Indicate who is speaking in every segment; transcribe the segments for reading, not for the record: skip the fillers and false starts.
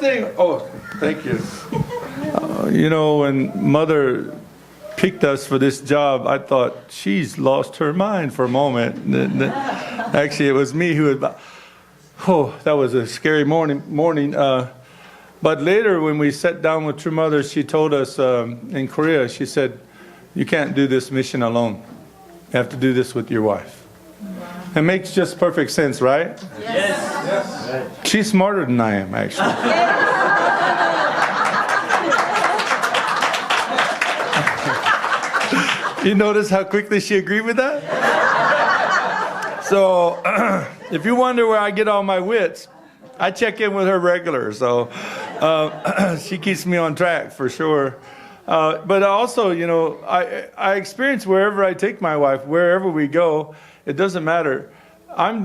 Speaker 1: thing. Oh, thank you. When Mother picked us for this job, I thought she's lost her mind for a moment. Actually, it was me who had. That was a scary morning. But later, when we sat down with True Mother, she told us in Korea, she said, "You can't do this mission alone. You have to do this with your wife." It makes just perfect sense, right? Yes. She's smarter than I am, actually. You notice how quickly she agreed with that? So, if you wonder where I get all my wits, I check in with her regular. So, she keeps me on track for sure. But also, I experience wherever I take my wife, wherever we go, it doesn't matter. I'm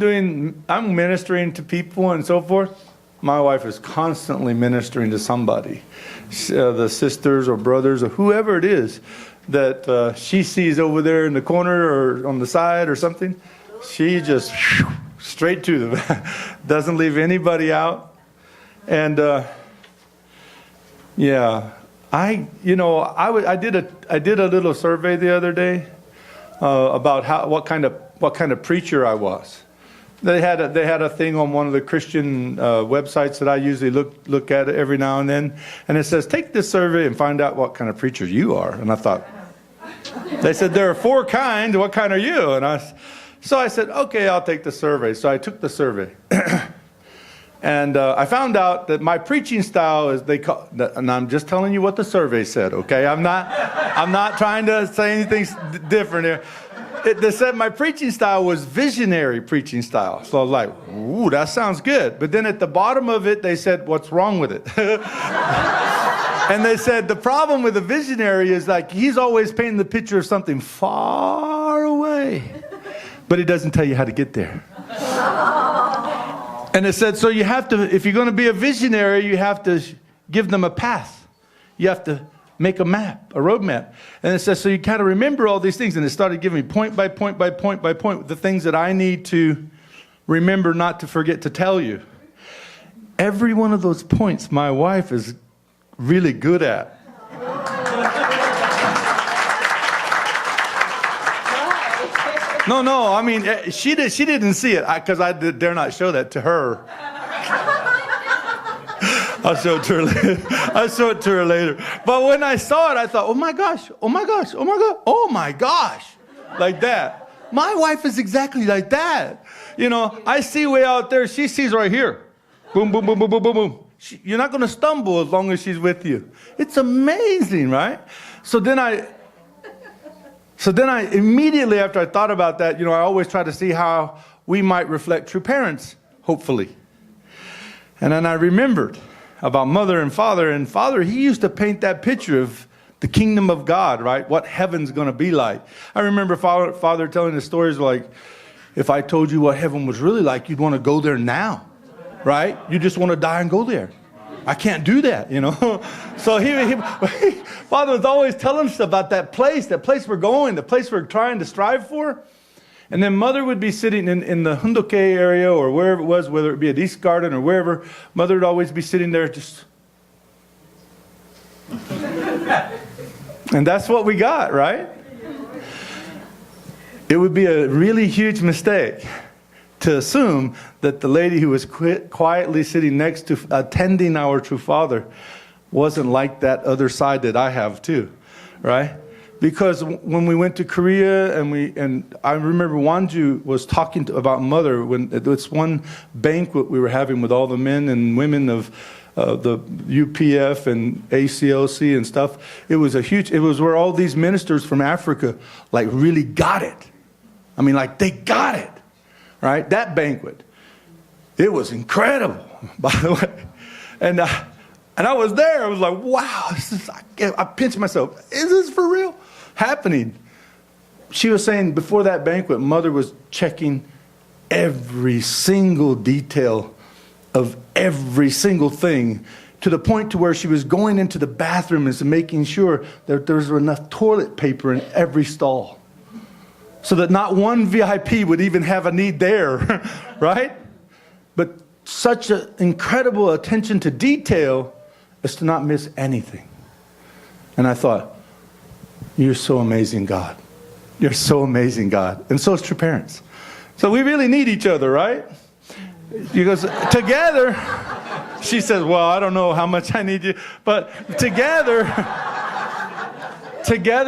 Speaker 1: ministering to people and so forth. My wife is constantly ministering to somebody, the sisters or brothers or whoever it is that she sees over there in the corner or on the side or something. She just straight to them, doesn't leave anybody out. And I did a little survey the other day about what kind of preacher I was. They had a thing on one of the Christian websites that I usually look at every now and then, and it says, "Take this survey and find out what kind of preacher you are." And I thought, they said there are 4 kinds. What kind are you? So I said, okay, I'll take the survey. So I took the survey. And I found out that my preaching style is, and I'm just telling you what the survey said, okay? I'm not trying to say anything different here. They said my preaching style was visionary preaching style. So I was like, ooh, that sounds good. But then at the bottom of it, they said, what's wrong with it? And they said the problem with a visionary is like he's always painting the picture of something far away, but he doesn't tell you how to get there. And it said, so you have to, if you're going to be a visionary, you have to give them a path. You have to make a map, a road map. And it says, so you kind of remember all these things. And it started giving me point by point by point by point the things that I need to remember not to forget to tell you. Every one of those points my wife is really good at. No, I mean, she didn't see it because I dare not show that to her. I'll show it to her later. But when I saw it, I thought, oh my gosh, like that. My wife is exactly like that. I see way out there, she sees right here. Boom, boom, boom, boom, boom, boom, boom. You're not going to stumble as long as she's with you. It's amazing, right? So then I immediately after I thought about that, I always try to see how we might reflect true parents, hopefully. And then I remembered about Mother and Father. And Father, he used to paint that picture of the kingdom of God, right? What heaven's going to be like. I remember Father telling the stories like, if I told you what heaven was really like, you'd want to go there now, right? You just want to die and go there. I can't do that, So Father was always telling us about that place we're going, the place we're trying to strive for. And then Mother would be sitting in the Hundoke area or wherever it was, whether it be at East Garden or wherever. Mother would always be sitting there just... And that's what we got, right? It would be a really huge mistake to assume that the lady who was quietly sitting next to attending our True Father wasn't like that other side that I have too, right? Because when we went to Korea and I remember Wanju was talking about Mother when it's one banquet we were having with all the men and women of the UPF and ACLC and stuff. It was where all these ministers from Africa like really got it. I mean, like they got it. Right? That banquet. It was incredible, by the way. And I was there. I was like, wow, I pinched myself. Is this for real? Happening. She was saying before that banquet, Mother was checking every single detail of every single thing to the point to where she was going into the bathroom and making sure that there was enough toilet paper in every stall. So that not one VIP would even have a need there, right? But such an incredible attention to detail as to not miss anything. And I thought, you're so amazing, God. You're so amazing, God. And so is true parents. So we really need each other, right? Because together, she says, well, I don't know how much I need you. But together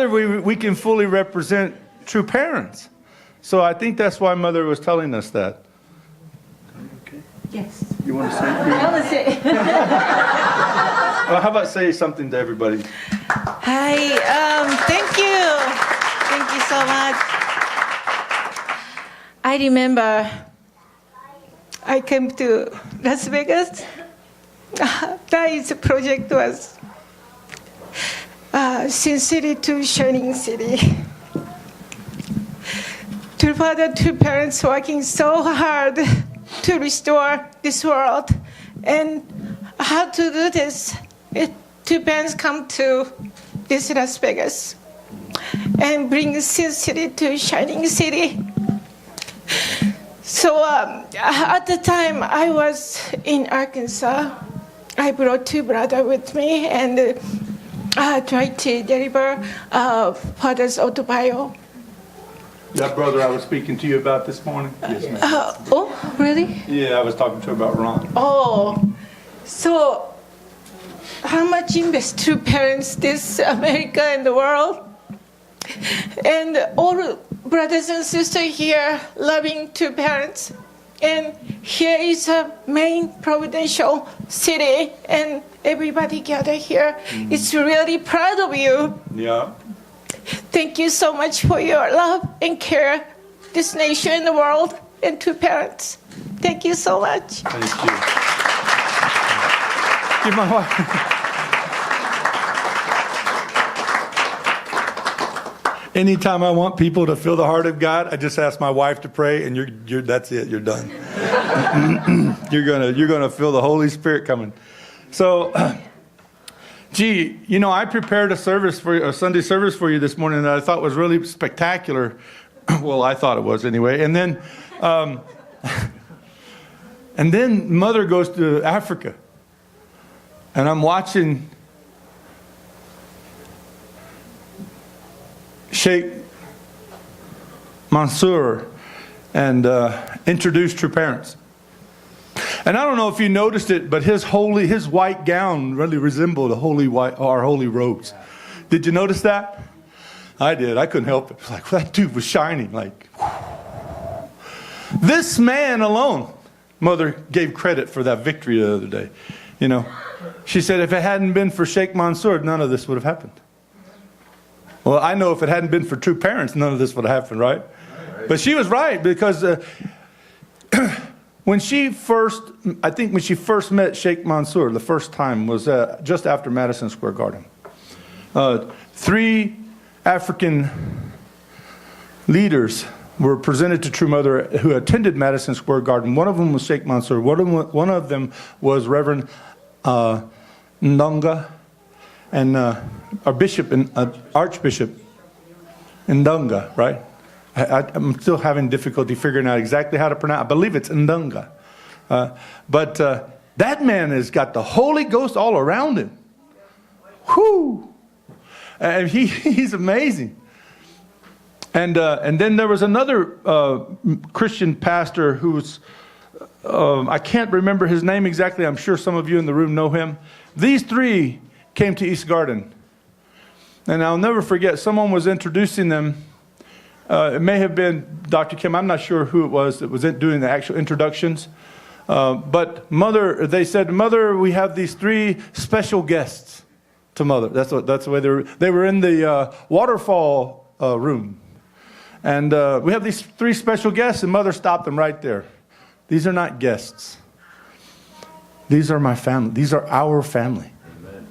Speaker 1: we can fully represent true parents. So I think that's why Mother was telling us that.
Speaker 2: Okay.
Speaker 3: Yes.
Speaker 1: You want to say?
Speaker 3: I want to say.
Speaker 1: Well, how about say something to everybody?
Speaker 3: Hi. Thank you. Thank you so much. I remember I came to Las Vegas. That project was Sin City to Shining City. Two father, two parents working so hard to restore this world. And how to do this? Two parents come to this Las Vegas and bring Sin City to Shining City. So at the time I was in Arkansas, I brought two brothers with me and tried to deliver father's autobiography.
Speaker 1: That brother I was speaking to you about this morning? Yes, ma'am.
Speaker 3: Oh, really?
Speaker 1: Yeah, I was talking to her about Ron.
Speaker 3: Oh, so how much invest two parents, this America and the world? And all brothers and sisters here loving two parents. And here is a main providential city and everybody gather here. It's really proud of you.
Speaker 1: Yeah.
Speaker 3: Thank you so much for your love and care, this nation and the world, and two parents. Thank you so much.
Speaker 1: Thank you. Give my wife. Anytime I want people to feel the heart of God, I just ask my wife to pray, and you're that's it. You're done. you're gonna feel the Holy Spirit coming. So. Gee, you know, I prepared a Sunday service for you this morning that I thought was really spectacular. Well, I thought it was anyway. And then Mother goes to Africa. And I'm watching Sheikh Mansour and introduce true parents. And I don't know if you noticed it, but his white gown really resembled our holy robes. Did you notice that? I did. I couldn't help it. It was like, that dude was shining. Like, whew. This man alone, Mother gave credit for that victory the other day. You know, she said if it hadn't been for Sheikh Mansour, none of this would have happened. Well, I know if it hadn't been for true parents, none of this would have happened, right? But she was right because when she first met Sheikh Mansour, the first time was just after Madison Square Garden. 3 African leaders were presented to True Mother who attended Madison Square Garden. One of them was Sheikh Mansour. One of them was Reverend Ndonga, and our bishop and Archbishop Ndonga, right? I'm still having difficulty figuring out exactly how to pronounce it. I believe it's Ndonga. But that man has got the Holy Ghost all around him. Whew! And he's amazing. And then there was another Christian pastor who's, I can't remember his name exactly. I'm sure some of you in the room know him. These 3 came to East Garden. And I'll never forget, someone was introducing them. It may have been Dr. Kim. I'm not sure who it was that was doing the actual introductions. But they said, Mother, we have these 3 special guests to Mother. That's the way they were in the waterfall room. And we have these 3 special guests, and Mother stopped them right there. These are not guests. These are my family. These are our family. Amen.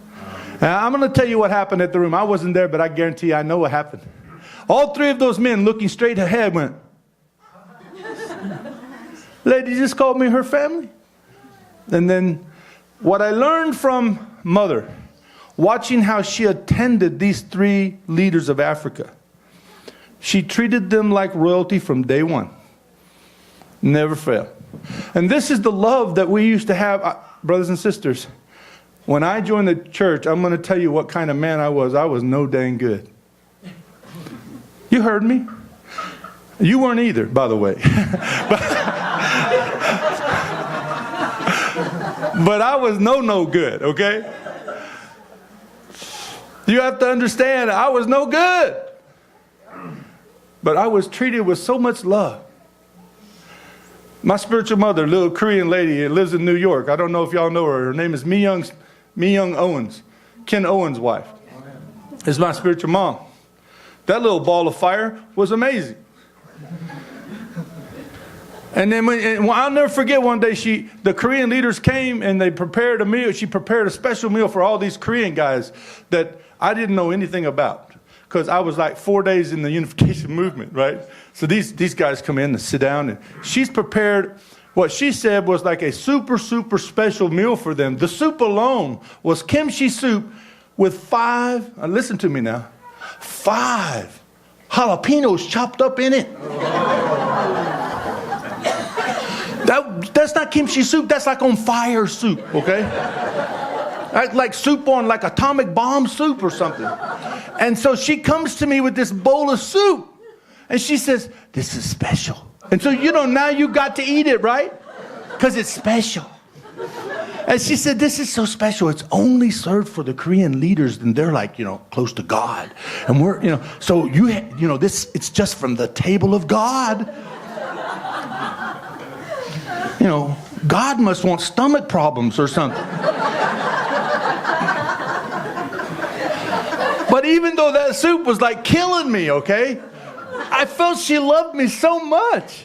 Speaker 1: And I'm going to tell you what happened at the room. I wasn't there, but I guarantee you I know what happened. All 3 of those men looking straight ahead went, Lady just called me her family. And then what I learned from Mother, watching how she attended these 3 leaders of Africa, she treated them like royalty from day one. Never failed. And this is the love that we used to have, brothers and sisters. When I joined the church, I'm going to tell you what kind of man I was. I was no dang good. You heard me. You weren't either, by the way. But I was no good, okay? You have to understand, I was no good. But I was treated with so much love. My spiritual mother, a little Korean lady, lives in New York. I don't know if y'all know her. Her name is Mi Young Owens, Ken Owens' wife. Is my spiritual mom. That little ball of fire was amazing. And then I'll never forget one day the Korean leaders came and they prepared a meal. She prepared a special meal for all these Korean guys that I didn't know anything about. Because I was like 4 days in the unification movement, right? So these guys come in and sit down, and she's prepared what she said was like a super special meal for them. The soup alone was kimchi soup with 5, listen to me now, 5 jalapenos chopped up in it. That's not kimchi soup, that's like on fire soup, okay? Like soup on like atomic bomb soup or something. And so she comes to me with this bowl of soup. And she says, this is special. And so, now you got to eat it, right? Because it's special. And she said, this is so special. It's only served for the Korean leaders. And they're like, close to God. And we're, so this, it's just from the table of God. God must want stomach problems or something. But even though that soup was like killing me, okay, I felt she loved me so much.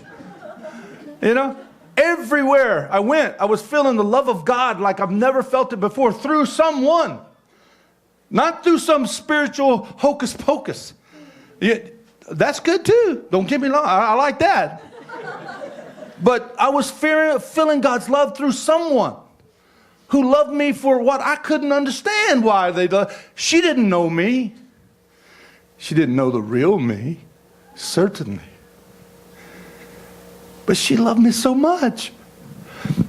Speaker 1: Everywhere I went, I was feeling the love of God like I've never felt it before through someone. Not through some spiritual hocus pocus. Yeah, that's good too. Don't get me wrong. I like that. But I was feeling God's love through someone who loved me for what I couldn't understand why they loved. She didn't know me. She didn't know the real me, certainly. But she loved me so much.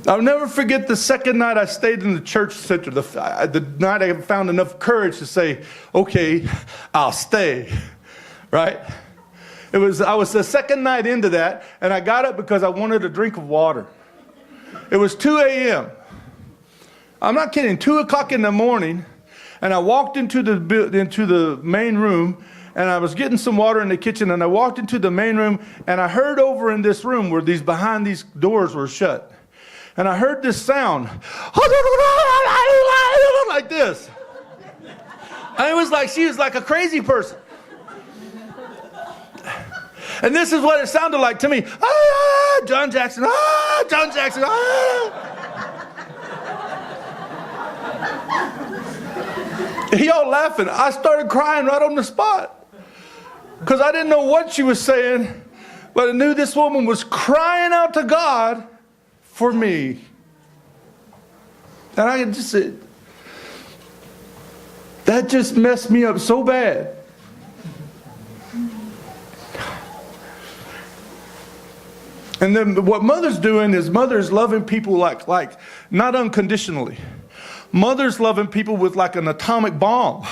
Speaker 1: I'll never forget the second night I stayed in the church center, the night I found enough courage to say, okay, I'll stay, right? I was the second night into that, and I got up because I wanted a drink of water. It was 2 a.m. I'm not kidding, 2 o'clock in the morning, and I walked into the main room, and I was getting some water in the kitchen, and I walked into the main room, and I heard over in this room where behind these doors were shut, and I heard this sound, like this. And it was like she was like a crazy person. And this is what it sounded like to me. Ah, John Jackson, ah, John Jackson, ah. Y'all laughing. I started crying right on the spot. Because I didn't know what she was saying, but I knew this woman was crying out to God for me. And I just said, that just messed me up so bad. And then what Mother's doing is Mother's loving people like not unconditionally. Mother's loving people with like an atomic bomb.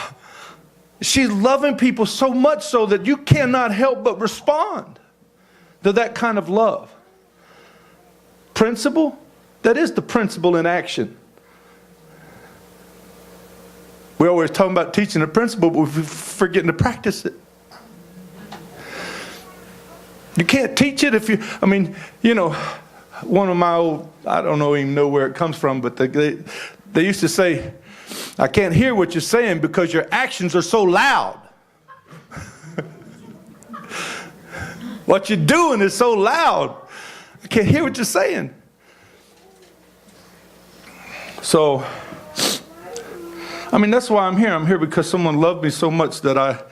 Speaker 1: She's loving people so much so that you cannot help but respond to that kind of love. Principle? That is the principle in action. We're always talking about teaching a principle, but we're forgetting to practice it. You can't teach it if you, one of my old, I don't even know where it comes from, but they used to say, I can't hear what you're saying because your actions are so loud. What you're doing is so loud. I can't hear what you're saying. So, that's why I'm here. I'm here because someone loved me so much that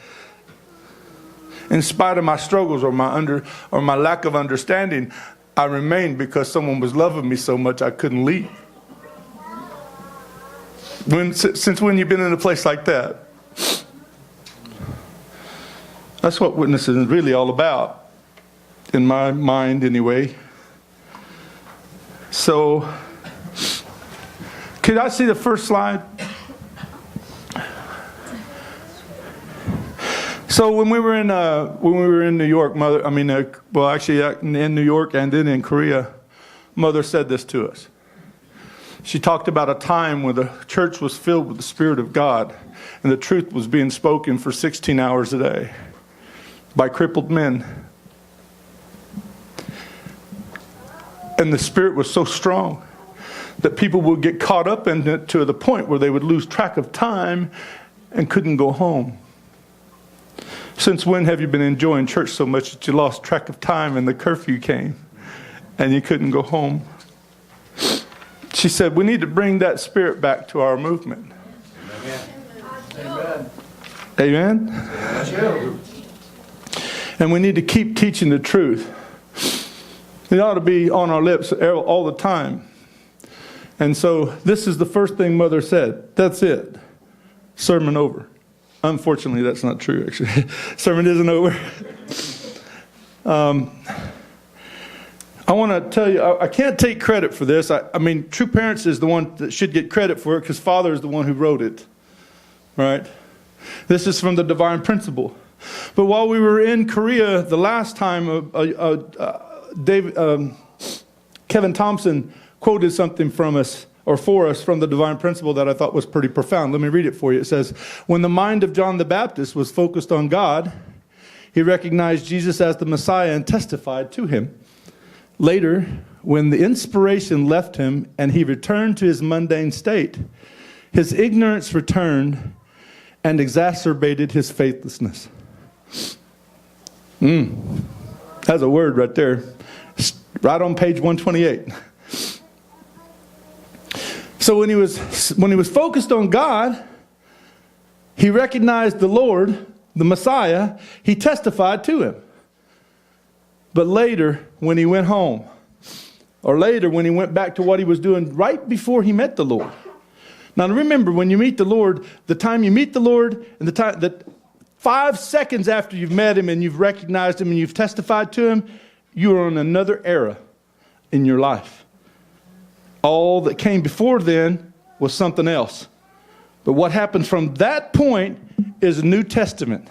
Speaker 1: in spite of my struggles or my lack of understanding, I remained because someone was loving me so much I couldn't leave. Since when you've been in a place like that? That's what witnessing is really all about, in my mind anyway. So, could I see the first slide? So when we were in New York, in New York and then in Korea, Mother said this to us. She talked about a time when the church was filled with the Spirit of God and the truth was being spoken for 16 hours a day by crippled men. And the Spirit was so strong that people would get caught up in it to the point where they would lose track of time and couldn't go home. Since when have you been enjoying church so much that you lost track of time and the curfew came and you couldn't go home? She said, we need to bring that spirit back to our movement.
Speaker 2: Amen.
Speaker 1: Amen?
Speaker 2: Amen.
Speaker 1: And we need to keep teaching the truth. It ought to be on our lips all the time. And so this is the first thing Mother said. That's it. Sermon over. Unfortunately, that's not true, actually. Sermon isn't over. I want to tell you, I can't take credit for this. I mean, True Parents is the one that should get credit for it because Father is the one who wrote it. Right? This is from the Divine Principle. But while we were in Korea the last time, Kevin Thompson quoted something from us, or for us, from the Divine Principle that I thought was pretty profound. Let me read it for you. It says, when the mind of John the Baptist was focused on God, he recognized Jesus as the Messiah and testified to him. Later, when the inspiration left him and he returned to his mundane state, his ignorance returned and exacerbated his faithlessness. That's a word right there. Right on page 128. So when he was focused on God, he recognized the Lord, the Messiah. He testified to him. But later, when he went home, or later when he went back to what he was doing right before he met the Lord. Now remember, when you meet the Lord, the time you meet the Lord and the time that 5 seconds after you've met him and you've recognized him and you've testified to him, you are in another era in your life. All that came before then was something else. But what happens from that point is a New Testament.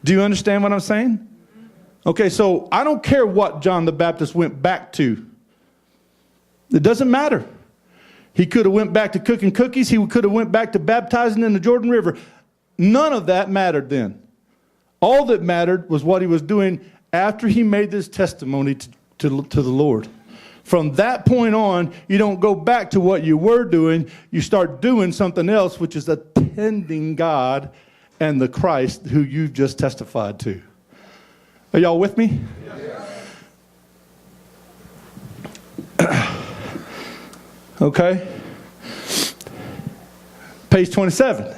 Speaker 1: Do you understand what I'm saying? Okay, so I don't care what John the Baptist went back to. It doesn't matter. He could have went back to cooking cookies. He could have went back to baptizing in the Jordan River. None of that mattered then. All that mattered was what he was doing after he made this testimony to the Lord. From that point on, you don't go back to what you were doing. You start doing something else, which is attending God and the Christ who you've just testified to. Are y'all with me? Yeah. Okay. Page 27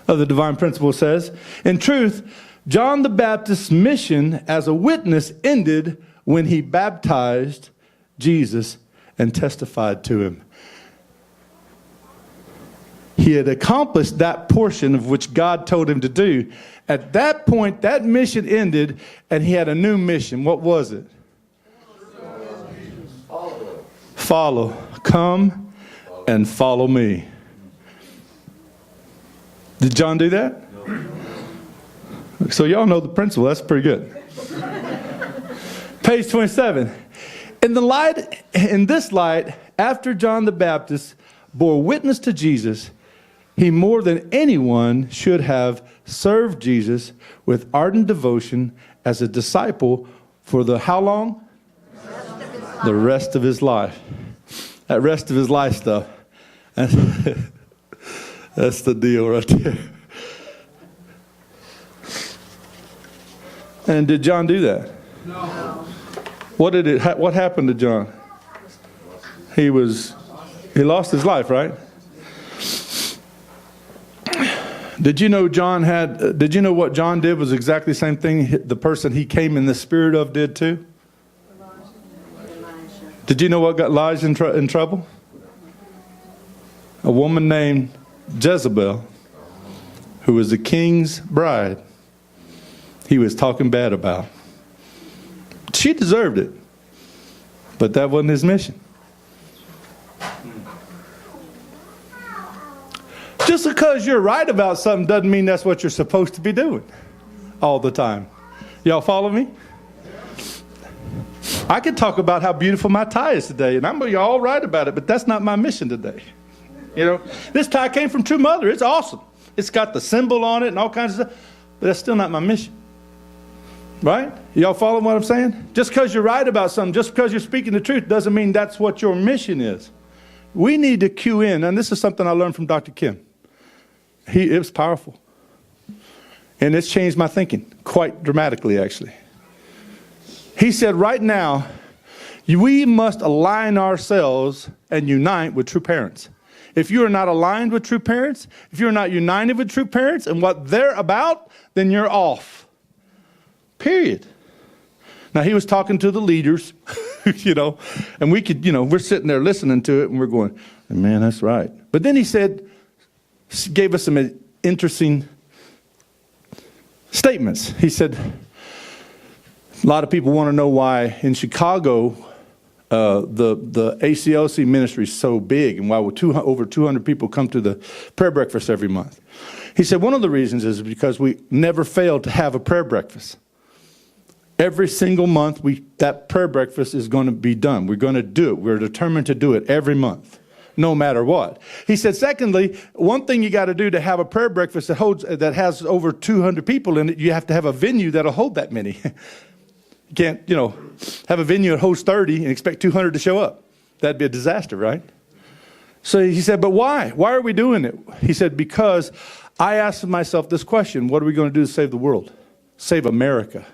Speaker 1: of the Divine Principle says, in truth, John the Baptist's mission as a witness ended when he baptized Jesus and testified to him. He had accomplished that portion of which God told him to do. At that point, that mission ended, and he had a new mission. What was it? Follow. Come and follow me. Did John do that? So y'all know the principle. That's pretty good. Page 27. In this light, after John the Baptist bore witness to Jesus, he more than anyone should have served Jesus with ardent devotion as a disciple for the how long? The rest of his life. That rest of his life stuff. That's the deal right there. And did John do that?
Speaker 2: No.
Speaker 1: What happened to John? He lost his life, right? Did you know what John did was exactly the same thing the person he came in the spirit of did too? Did you know what got Elijah in trouble? A woman named Jezebel, who was the king's bride, he was talking bad about. She deserved it, but that wasn't his mission. Just because you're right about something doesn't mean that's what you're supposed to be doing all the time. Y'all follow me? I could talk about how beautiful my tie is today, and I'm going to be all right about it, but that's not my mission today. You know, this tie came from True Mother. It's awesome. It's got the symbol on it and all kinds of stuff, but that's still not my mission. Right? Y'all follow what I'm saying? Just because you're right about something, just because you're speaking the truth, doesn't mean that's what your mission is. We need to cue in, and this is something I learned from Dr. Kim. It was powerful. And it's changed my thinking quite dramatically, actually. He said, right now, we must align ourselves and unite with true parents. If you are not aligned with true parents, if you're not united with true parents and what they're about, then you're off. Period. Now, he was talking to the leaders, you know, and we could, you know, we're sitting there listening to it and we're going, man, that's right. But then he said, gave us some interesting statements. He said, a lot of people want to know why in Chicago the ACLC ministry is so big and why over 200 people come to the prayer breakfast every month. He said one of the reasons is because we never fail to have a prayer breakfast. Every single month that prayer breakfast is going to be done. We're going to do it. We're determined to do it every month, no matter what. He said, secondly, one thing you got to do to have a prayer breakfast that has over 200 people in it, you have to have a venue that'll hold that many. You can't, you know, have a venue that holds 30 and expect 200 to show up. That'd be a disaster, right? So he said, but why? Why are we doing it? He said, because I asked myself this question, what are we going to do to save the world? Save America.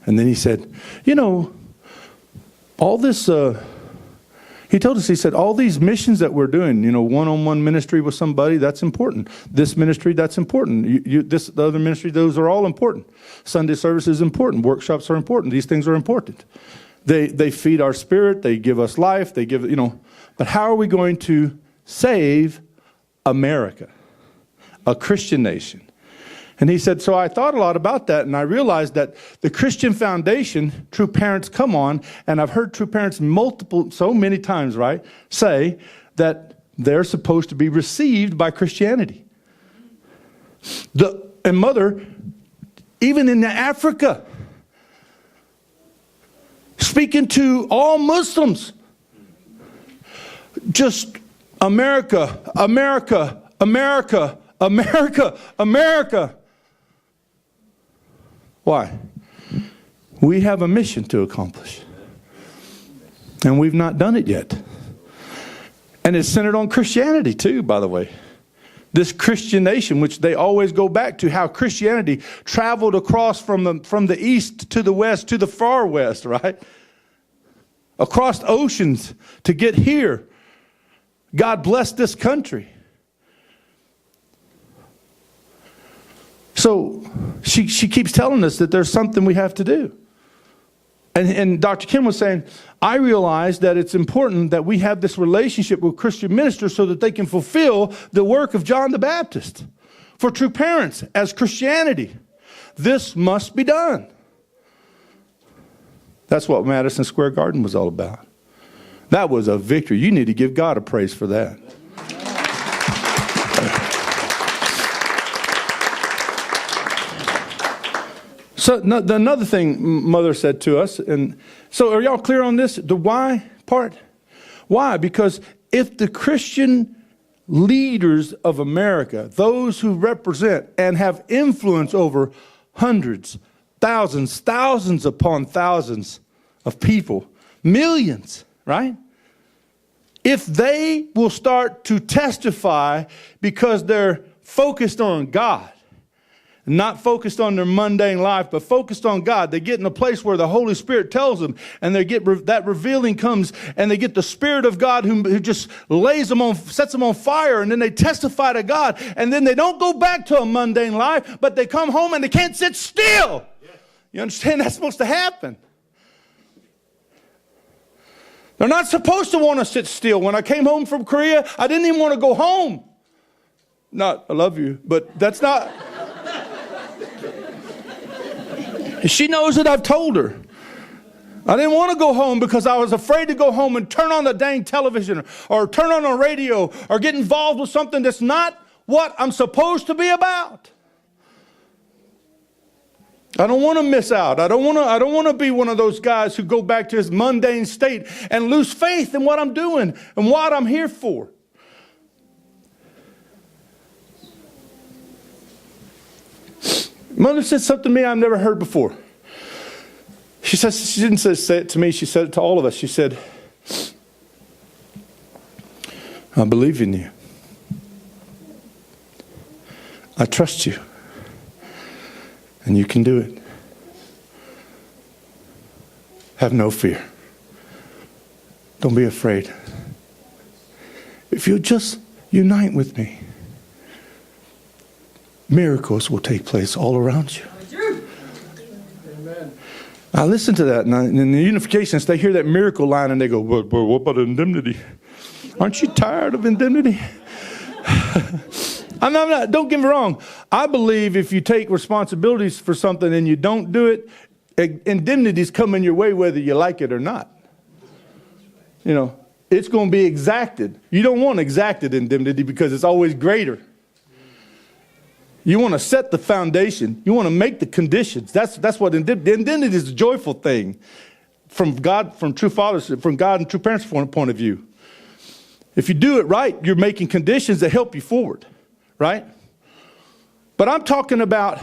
Speaker 1: And then he said, you know, all this, he told us, he said, all these missions that we're doing, you know, one-on-one ministry with somebody, that's important. This ministry, that's important. The other ministry, those are all important. Sunday service is important. Workshops are important. These things are important. They feed our spirit. They give us life. They give, you know. But how are we going to save America, a Christian nation? And he said, so I thought a lot about that, and I realized that the Christian foundation, True Parents come on, and I've heard True Parents so many times, right, say that they're supposed to be received by Christianity. And Mother, even in Africa, speaking to all Muslims, just America, America, America, America, America. Why? We have a mission to accomplish. And we've not done it yet. And it's centered on Christianity too, by the way. This Christian nation, which they always go back to, how Christianity traveled across from the east to the west to the far west, right? Across oceans to get here. God blessed this country. So she keeps telling us that there's something we have to do. And Dr. Kim was saying, I realize that it's important that we have this relationship with Christian ministers so that they can fulfill the work of John the Baptist. For True Parents, as Christianity, this must be done. That's what Madison Square Garden was all about. That was a victory. You need to give God a praise for that. So another thing Mother said to us, and so are y'all clear on this? The why part? Why? Because if the Christian leaders of America, those who represent and have influence over hundreds, thousands upon thousands of people, millions, right? If they will start to testify because they're focused on God, not focused on their mundane life, but focused on God. They get in a place where the Holy Spirit tells them, and they get that revealing comes, and they get the Spirit of God who just sets them on fire, and then they testify to God, and then they don't go back to a mundane life, but they come home and they can't sit still. You understand? That's supposed to happen. They're not supposed to want to sit still. When I came home from Korea, I didn't even want to go home. I love you, but that's not... She knows that I've told her. I didn't want to go home because I was afraid to go home and turn on the dang television or turn on a radio or get involved with something that's not what I'm supposed to be about. I don't want to miss out. I don't want to be one of those guys who go back to his mundane state and lose faith in what I'm doing and what I'm here for. Mother said something to me I've never heard before. She didn't say it to me, she said it to all of us. She said, I believe in you. I trust you. And you can do it. Have no fear. Don't be afraid. If you'll just unite with me, miracles will take place all around you. I listen to that, and in the unifications, they hear that miracle line, and they go, what about indemnity? Aren't you tired of indemnity? I'm not, don't get me wrong. I believe if you take responsibilities for something and you don't do it, indemnities come in your way whether you like it or not. You know, it's going to be exacted. You don't want exacted indemnity because it's always greater. You want to set the foundation. You want to make the conditions. That's what indemnity is a joyful thing from God, from true fathers, from God and true parents' point of view. If you do it right, you're making conditions that help you forward, right? But I'm talking about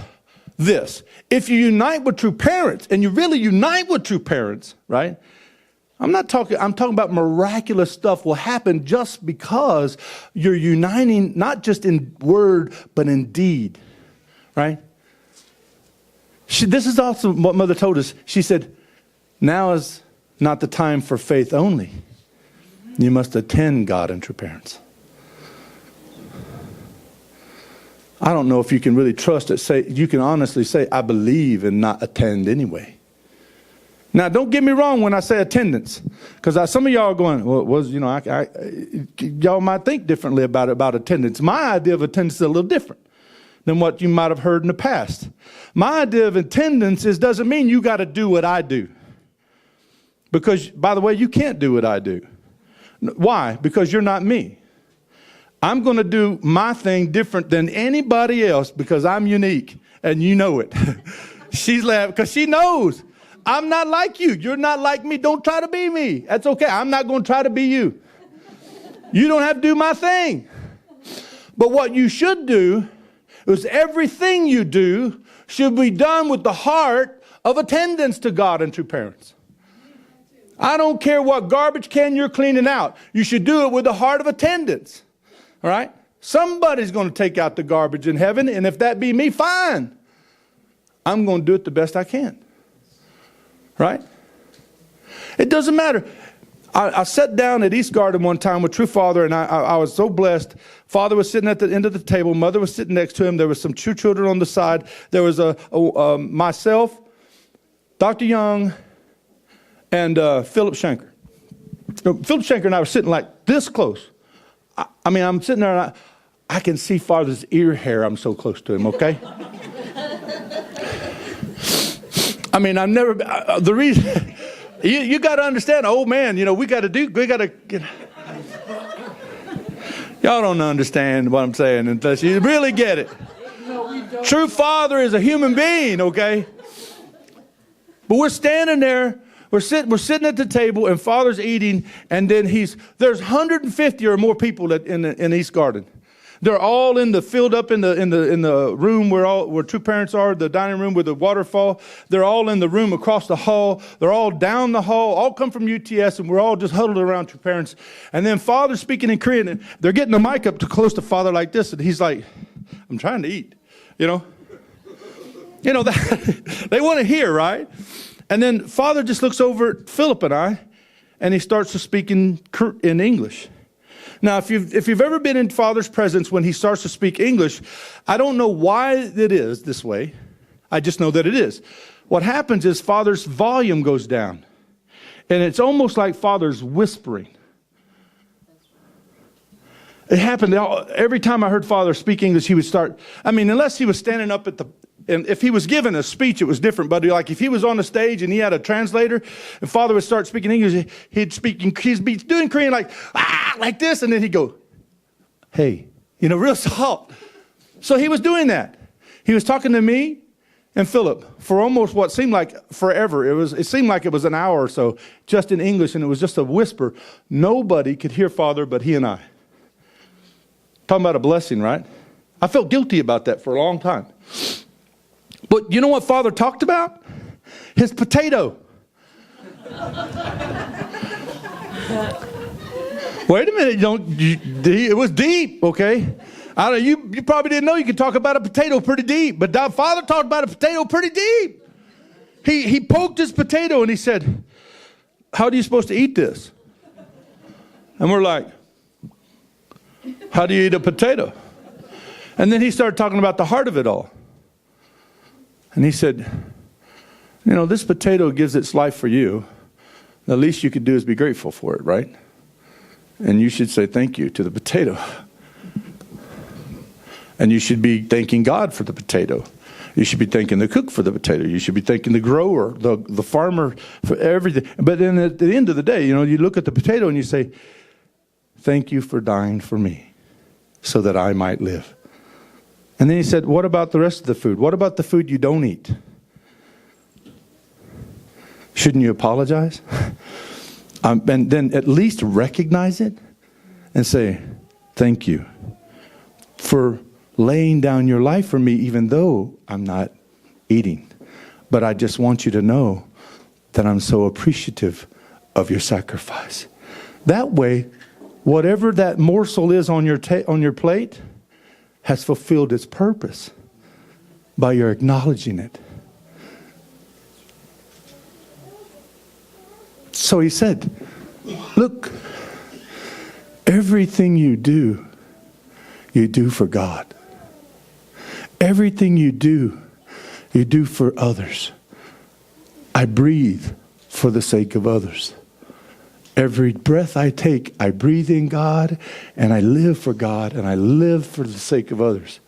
Speaker 1: this. If you unite with true parents, and you really unite with true parents, right? I'm talking about miraculous stuff will happen just because you're uniting, not just in word, but in deed, right? This is also what Mother told us. She said, now is not the time for faith only. You must attend God and true parents. I don't know if you can really trust it. You can honestly say, I believe and not attend anyway. Now, don't get me wrong when I say attendance, because some of y'all are going, well, y'all might think differently about attendance. My idea of attendance is a little different than what you might have heard in the past. My idea of attendance doesn't mean you got to do what I do. Because, by the way, you can't do what I do. Why? Because you're not me. I'm going to do my thing different than anybody else because I'm unique, and you know it. She's laughing because she knows. I'm not like you. You're not like me. Don't try to be me. That's okay. I'm not going to try to be you. You don't have to do my thing. But what you should do is everything you do should be done with the heart of attendance to God and true parents. I don't care what garbage can you're cleaning out. You should do it with the heart of attendance. All right? Somebody's going to take out the garbage in heaven, and if that be me, fine. I'm going to do it the best I can. Right? It doesn't matter. I sat down at East Garden one time with True Father, and I was so blessed. Father was sitting at the end of the table. Mother was sitting next to him. There was some true children on the side. There was myself, Dr. Young, and Philip Shanker. Philip Shanker and I were sitting like this close. I mean, I'm sitting there, and I can see Father's ear hair. I'm so close to him, okay? I mean, I've never, the reason, you got to understand, oh man, y'all don't understand what I'm saying unless you really get it. True Father is a human being, okay? But we're standing there, we're sitting at the table, and Father's eating, and then there's 150 or more people in East Garden. They're all filled up in the room where two parents are, the dining room with the waterfall. They're all in the room across the hall. They're all down the hall, all come from UTS, and we're all just huddled around two parents. And then Father's speaking in Korean, and they're getting the mic up to close to Father like this, and he's like, I'm trying to eat, you know. You know, they want to hear, right? And then Father just looks over at Philip and I, and he starts to speak in English. Now, if you've ever been in Father's presence when he starts to speak English, I don't know why it is this way. I just know that it is. What happens is Father's volume goes down. And it's almost like Father's whispering. It happened every time I heard Father speak English, he would start, unless he was standing up at and if he was giving a speech, it was different. But like if he was on the stage and he had a translator, and Father would start speaking English, he'd be doing Korean like this, and then he'd go, hey, real soft. So he was doing that. He was talking to me and Philip for almost what seemed like forever. It seemed like it was an hour or so, just in English, and it was just a whisper. Nobody could hear Father but he and I. Talking about a blessing, right? I felt guilty about that for a long time. But you know what Father talked about? His potato. Wait a minute, it was deep, okay? You probably didn't know you could talk about a potato pretty deep, but Father talked about a potato pretty deep. He poked his potato and he said, how are you supposed to eat this? And we're like, how do you eat a potato? And then he started talking about the heart of it all. And he said, this potato gives its life for you. The least you could do is be grateful for it, right? And you should say thank you to the potato. And you should be thanking God for the potato. You should be thanking the cook for the potato. You should be thanking the grower, the farmer for everything. But then at the end of the day, you look at the potato and you say, thank you for dying for me so that I might live. And then he said, what about the rest of the food? What about the food you don't eat? Shouldn't you apologize? And then at least recognize it and say, thank you for laying down your life for me, even though I'm not eating. But I just want you to know that I'm so appreciative of your sacrifice. That way, whatever that morsel is on your plate has fulfilled its purpose by your acknowledging it. So he said, look, everything you do for God. Everything you do for others. I breathe for the sake of others. Every breath I take, I breathe in God, and I live for God, and I live for the sake of others.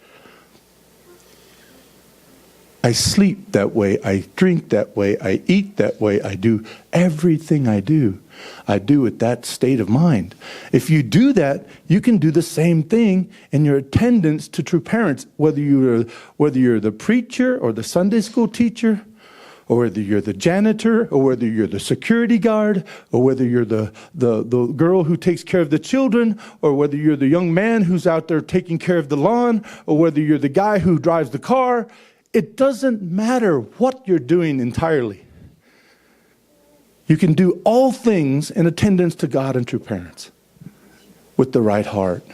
Speaker 1: I sleep that way, I drink that way, I eat that way, I do everything I do with that state of mind. If you do that, you can do the same thing in your attendance to true parents, whether you're the preacher or the Sunday school teacher, or whether you're the janitor, or whether you're the security guard, or whether you're the girl who takes care of the children, or whether you're the young man who's out there taking care of the lawn, or whether you're the guy who drives the car. It doesn't matter what you're doing entirely. You can do all things in attendance to God and true parents with the right heart.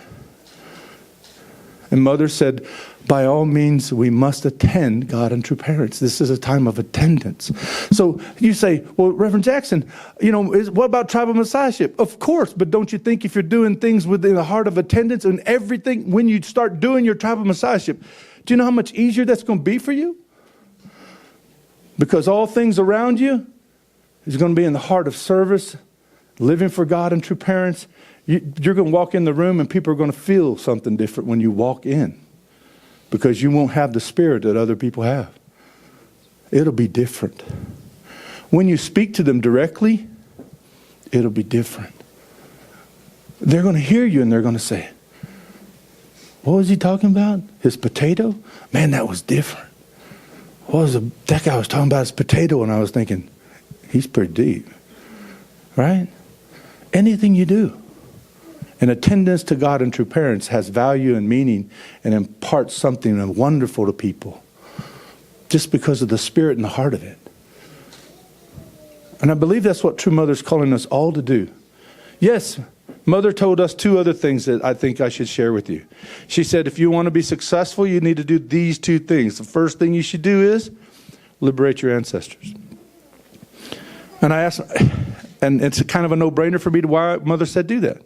Speaker 1: And Mother said, by all means, we must attend God and true parents. This is a time of attendance. So you say, well, Reverend Jackson, what about tribal messiahship? Of course, but don't you think if you're doing things within the heart of attendance and everything, when you start doing your tribal messiahship, do you know how much easier that's going to be for you? Because all things around you is going to be in the heart of service, living for God and true parents. You're going to walk in the room and people are going to feel something different when you walk in. Because you won't have the spirit that other people have. It'll be different. When you speak to them directly, it'll be different. They're going to hear you and they're going to say, what was he talking about? His potato? Man, that was different. That guy was talking about his potato, and I was thinking, he's pretty deep. Right? Anything you do in attendance to God and true parents has value and meaning and imparts something wonderful to people just because of the spirit and the heart of it. And I believe that's what True Mother's calling us all to do. Yes, Mother told us two other things that I think I should share with you. She said, if you want to be successful, you need to do these two things. The first thing you should do is liberate your ancestors. And I asked, and it's kind of a no-brainer for me to why Mother said do that.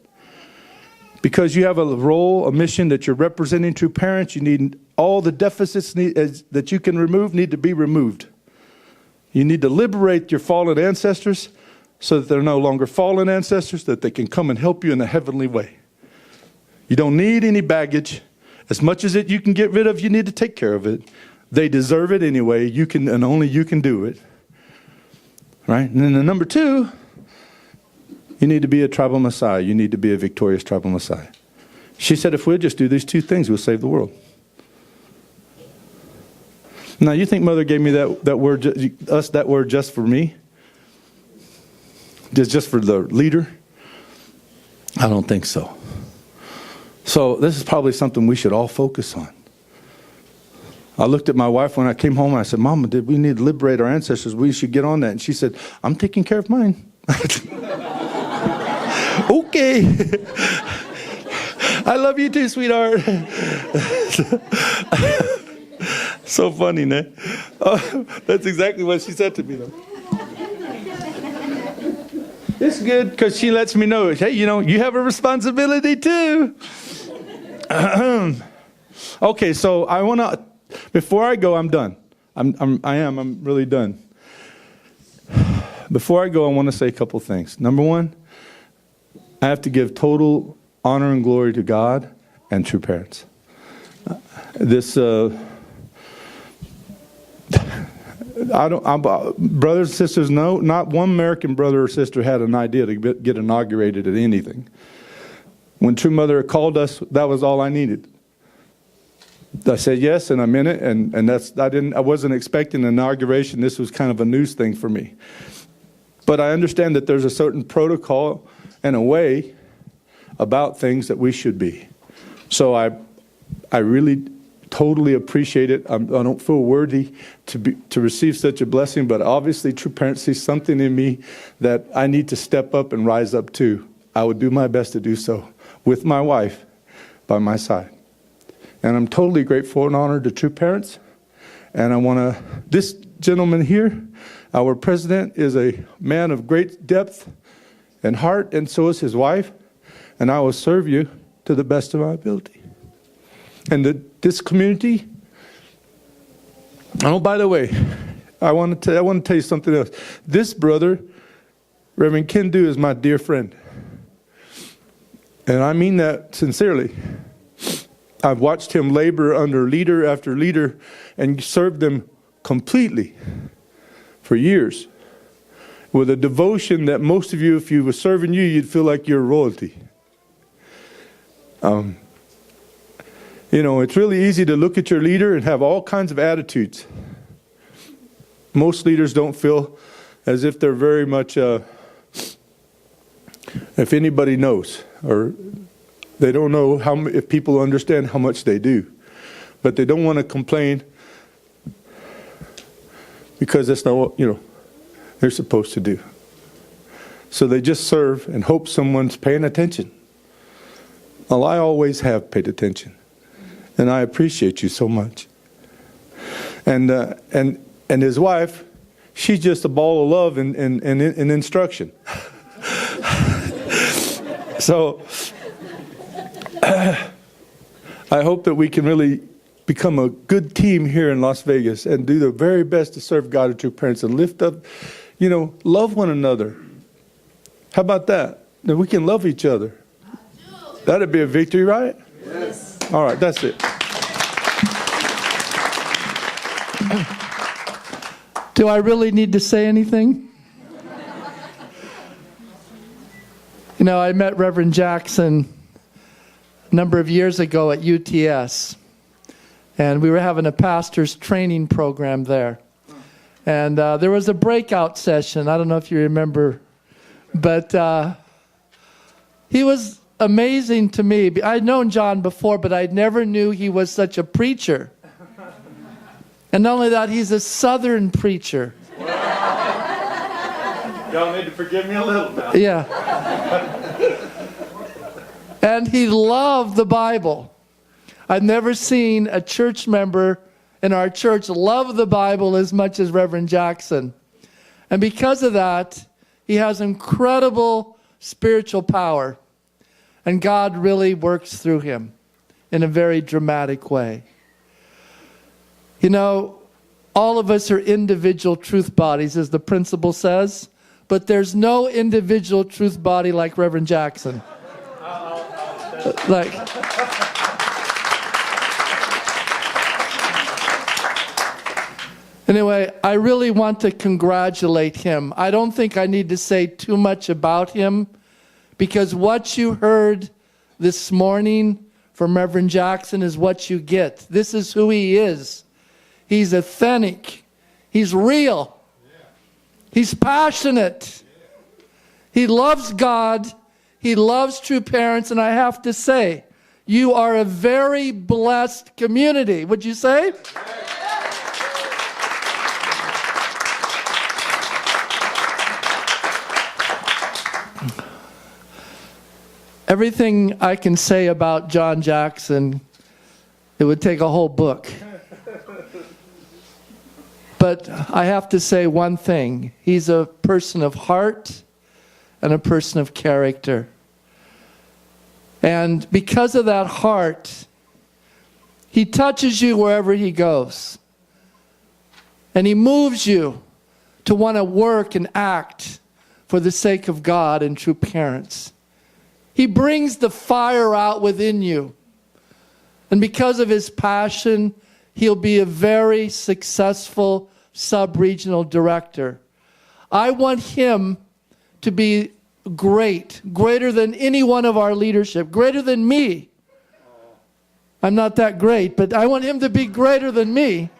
Speaker 1: Because you have a role, a mission that you're representing true parents, you need all the deficits that you can remove need to be removed. You need to liberate your fallen ancestors so that they're no longer fallen ancestors, that they can come and help you in a heavenly way. You don't need any baggage. As much as you can get rid of, you need to take care of it. They deserve it anyway. You can, and only you can do it. Right? And then the number 2, you need to be a tribal Messiah. You need to be a victorious tribal Messiah. She said, if we'll just do these 2 things, we'll save the world. Now, you think Mother gave me that word, that word just for me? Just for the leader? I don't think so. So this is probably something we should all focus on. I looked at my wife when I came home and I said, Mama, we need to liberate our ancestors. We should get on that. And she said, I'm taking care of mine. Okay. I love you too, sweetheart. So funny, Ned. That's exactly what she said to me, though. It's good because she lets me know, hey, you have a responsibility too. Okay, so I want to, before I go, I'm done. I'm really done. Before I go, I want to say a couple things. Number 1, I have to give total honor and glory to God and true parents. Brothers and sisters, no, not one American brother or sister had an idea to get inaugurated at anything. When True Mother called us, that was all I needed. I said yes, and I'm in it, and I wasn't expecting an inauguration. This was kind of a news thing for me. But I understand that there's a certain protocol and a way about things that we should be. So I really totally appreciate it. I don't feel worthy to receive such a blessing, but obviously True Parents see something in me that I need to step up and rise up to. I would do my best to do so with my wife by my side. And I'm totally grateful and honored to True Parents. And this gentleman here, our president, is a man of great depth and heart, and so is his wife. And I will serve you to the best of my ability. And this community, oh, by the way, I want to tell you something else. This brother, Reverend Kendu, is my dear friend. And I mean that sincerely. I've watched him labor under leader after leader and served them completely for years with a devotion that most of you, if you were serving you'd feel like you're royalty. It's really easy to look at your leader and have all kinds of attitudes. Most leaders don't feel as if they're very much, if anybody knows, or they don't know if people understand how much they do. But they don't want to complain because that's not what, they're supposed to do. So they just serve and hope someone's paying attention. Well, I always have paid attention. And I appreciate you so much. And his wife, she's just a ball of love and instruction. So I hope that we can really become a good team here in Las Vegas and do the very best to serve God and True Parents and lift up, love one another. How about that? That we can love each other. That'd be a victory, right? Yes. All right, that's it.
Speaker 2: Do I really need to say anything? I met Reverend Jackson a number of years ago at UTS. And we were having a pastor's training program there. And there was a breakout session. I don't know if you remember. But he was amazing to me. I'd known John before, but I never knew he was such a preacher. And not only that, he's a Southern preacher.
Speaker 1: Y'all need to forgive me a little now.
Speaker 2: Yeah. And he loved the Bible. I've never seen a church member in our church love the Bible as much as Reverend Jackson. And because of that, he has incredible spiritual power. And God really works through him in a very dramatic way. All of us are individual truth bodies, as the principle says, but there's no individual truth body like Reverend Jackson. Anyway, I really want to congratulate him. I don't think I need to say too much about him, because what you heard this morning from Reverend Jackson is what you get. This is who he is. He's authentic. He's real. He's passionate. He loves God. He loves true parents. And I have to say, you are a very blessed community. Would you say? Everything I can say about John Jackson, it would take a whole book. But I have to say one thing. He's a person of heart and a person of character. And because of that heart, he touches you wherever he goes. And he moves you to want to work and act for the sake of God and true parents. He brings the fire out within you. And because of his passion, he'll be a very successful sub-regional director. I want him to be greater than any one of our leadership, greater than me. I'm not that great, but I want him to be greater than me.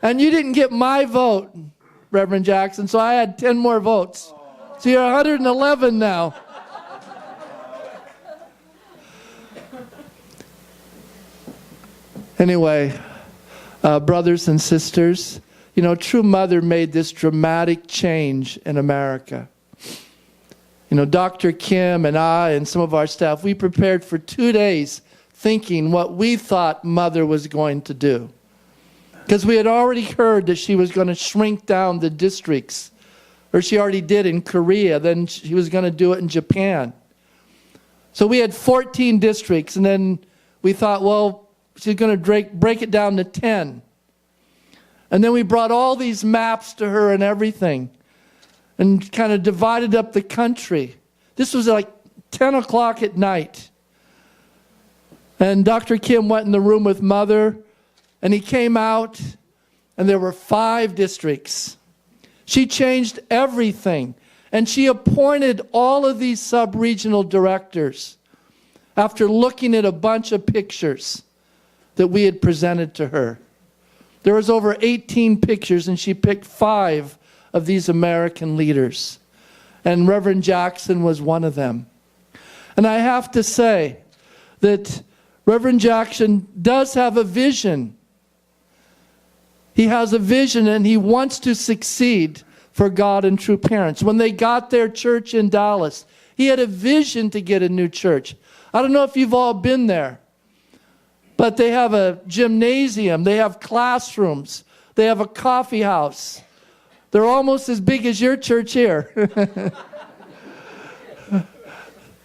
Speaker 2: And you didn't get my vote, Reverend Jackson, so I had 10 more votes. So you're 111 now. Anyway, brothers and sisters, you know, True Mother made this dramatic change in America. You know, Dr. Kim and I and some of our staff, we prepared for 2 days thinking what we thought Mother was going to do. Because we had already heard that she was going to shrink down the districts, or she already did in Korea, then she was going to do it in Japan. So we had 14 districts, and then we thought, well, she's going to break it down to 10. And then we brought all these maps to her and everything, and kind of divided up the country. This was like 10 o'clock at night. And Dr. Kim went in the room with Mother, and he came out, and there were 5 districts. She changed everything, and she appointed all of these sub-regional directors after looking at a bunch of pictures that we had presented to her. There was over 18 pictures, and she picked 5 of these American leaders. And Reverend Jackson was one of them. And I have to say that Reverend Jackson does have a vision. He has a vision, and he wants to succeed for God and true parents. When they got their church in Dallas, he had a vision to get a new church. I don't know if you've all been there, but they have a gymnasium, they have classrooms, they have a coffee house. They're almost as big as your church here.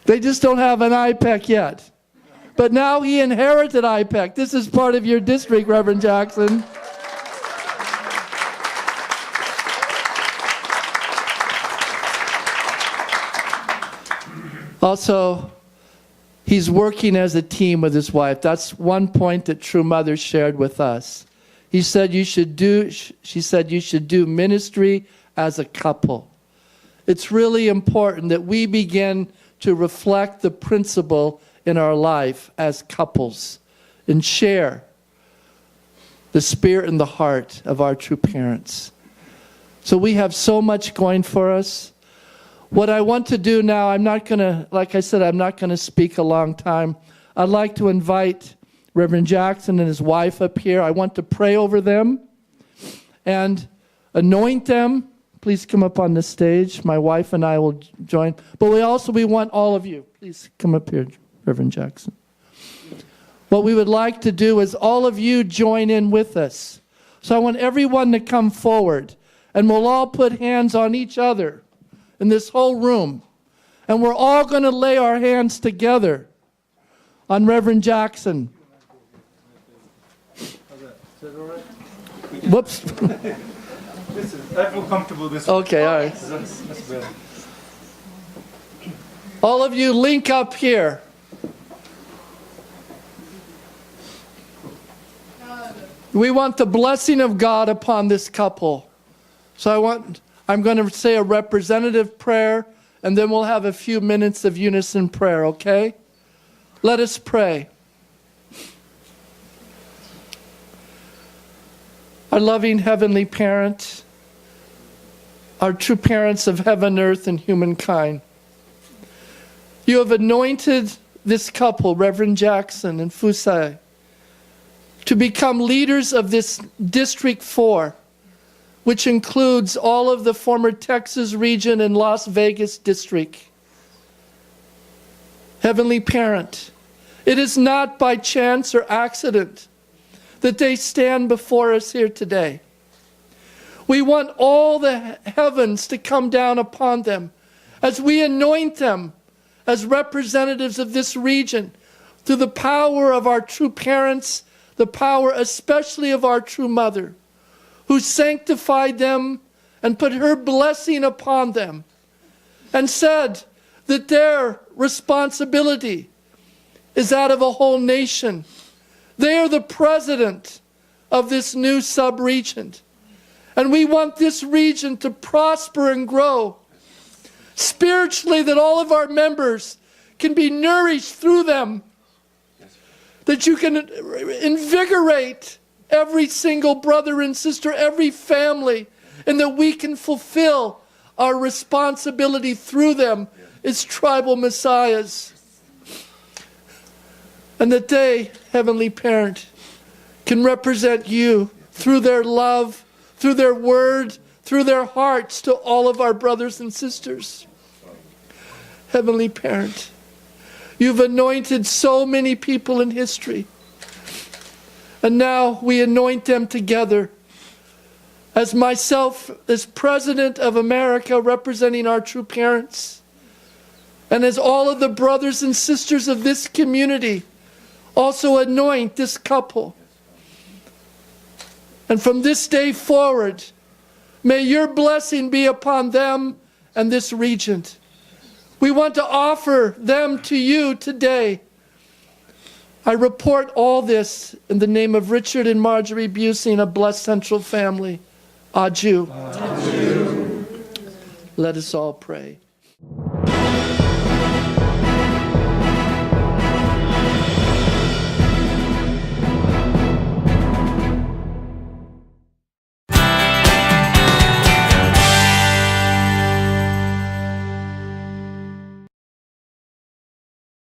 Speaker 2: They just don't have an IPEC yet. But now he inherited IPEC. This is part of your district, Reverend Jackson. Also, he's working as a team with his wife. That's one point that True Mother shared with us. She said you should do ministry as a couple. It's really important that we begin to reflect the principle in our life as couples and share the spirit and the heart of our true parents. So we have so much going for us. What I want to do now, I'm not going to speak a long time. I'd like to invite Reverend Jackson and his wife up here. I want to pray over them and anoint them. Please come up on the stage. My wife and I will join. But we want all of you. Please come up here, Reverend Jackson. What we would like to do is all of you join in with us. So I want everyone to come forward, and we'll all put hands on each other in this whole room. And we're all going to lay our hands together on Reverend Jackson. Whoops.
Speaker 1: I feel comfortable this way.
Speaker 2: Okay, all right.
Speaker 1: That's better.
Speaker 2: All of you link up here. We want the blessing of God upon this couple. So I'm going to say a representative prayer, and then we'll have a few minutes of unison prayer, okay? Let us pray. Our loving Heavenly Parent, our true parents of heaven, earth, and humankind, you have anointed this couple, Reverend Jackson and Fusai, to become leaders of this District 4, which includes all of the former Texas region and Las Vegas district. Heavenly Parent, it is not by chance or accident that they stand before us here today. We want all the heavens to come down upon them as we anoint them as representatives of this region through the power of our true parents, the power especially of our true mother, who sanctified them and put her blessing upon them and said that their responsibility is that of a whole nation. They are the president of this new sub-region. And we want this region to prosper and grow spiritually, that all of our members can be nourished through them, that you can invigorate every single brother and sister, every family, and that we can fulfill our responsibility through them as tribal messiahs. And that they, Heavenly Parent, can represent you through their love, through their word, through their hearts to all of our brothers and sisters. Heavenly Parent, you've anointed so many people in history. And now we anoint them together. As myself, as President of America, representing our true parents, and as all of the brothers and sisters of this community, also anoint this couple. And from this day forward, may your blessing be upon them and this region. We want to offer them to you today. I report all this in the name of Richard and Marjorie Busey and a blessed Central family. Adieu. Adieu. Let us all pray.